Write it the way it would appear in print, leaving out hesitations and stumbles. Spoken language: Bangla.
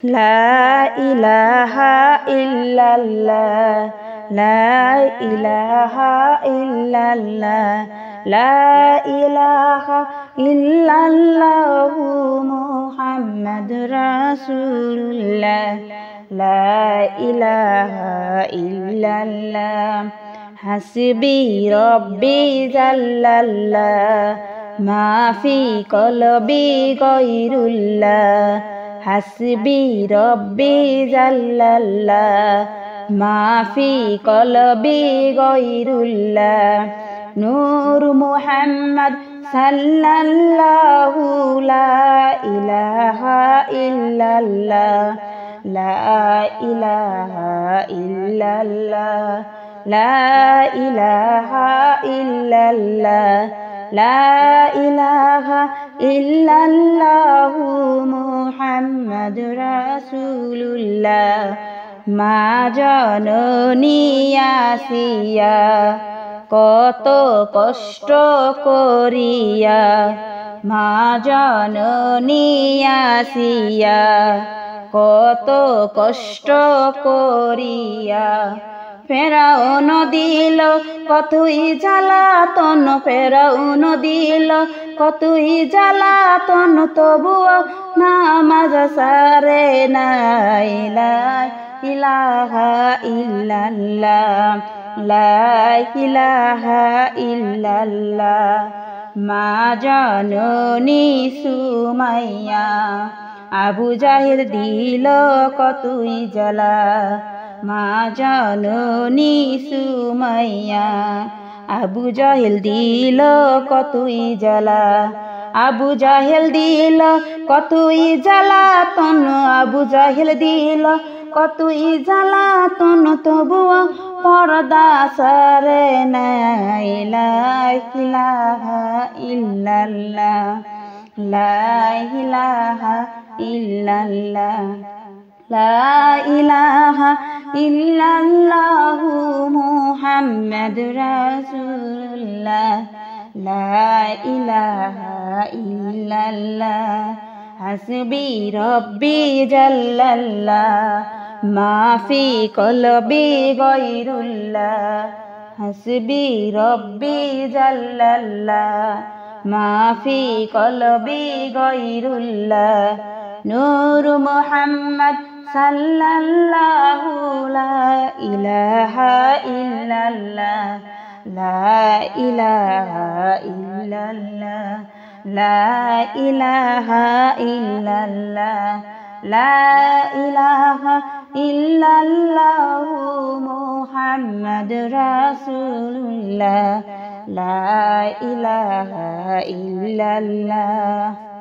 লা ইলাহা ইল্লাল্লাহ লা ইলাহা ইল্লাল্লাহ লা ইলাহা ইল্লাল্লাহু মুহাম্মাদুর রাসূলুল্লাহ লা ইলাহা ইল্লাল্লাহ হাসবি রব্বি জাল্লাল্লাহ মা ফি কলবি গায়রুল্লাহ হাসবি রব্বি জাল্লাল্লাহ মা ফি কলবি গায়রুল্লাহ নূর মুহাম্মদ সাল্লাল্লাহু লা ইলাহা ইল্লাল্লাহ লা ইলাহা ইল্লাল্লাহ লা ইলাহা ইল্লাল্লাহ লা ইলাহা ইল্লাল্লাহু মুহাম্মাদুর রাসূলুল্লাহ মা জননী আসিয়া কত কষ্ট করিয়া মা জননী আসিয়া কত কষ্ট করিয়া ফেরাউন দিল কতই জ্বালাতন ফেরাউন দিল কতই জ্বালাতন তবুও নামাজ সারে নাই লা ইলাহা ইল্লাল্লাহ লা ইলাহা ইল্লাল্লাহ মা জননী সুমাইয়া আবু জাহেল দিল কতই জ্বালা মা জননী সুমাইয়া আবু জাহেল দিল কতই জ্বালা আবু জাহেল দিল কতই জ্বালাতন আবু জাহেল দিল কতই জ্বালাতন তবুও পর্দা সারে নাই লা ইলাহা ইল্লাল্লাহ লা ইলাহা ইল্লাল্লাহ লা ইলাহা ইল্লাল্লাহু মুহাম্মাদুর রাসূলুল্লাহ লা ইলাহা ইল্লাল্লাহ হাসবি রব্বি জাল্লাল্লাহ মা ফি কলবি গায়রুল্লাহ হাসবি রব্বি জাল্লাল্লাহ মা ফি কলবি গায়রুল্লাহ নূর মুহাম্মদ সাল্লাল্লাহু লা ইলাহা ইল্লাল্লাহ লা ইলাহা ইল্লাল্লাহ লা ইলাহা ইল্লাল্লাহ লা ইলাহা ইল্লাল্লাহু মুহাম্মাদুর রাসূলুল্লাহ লা ইলাহা ইল্লাল্লাহ।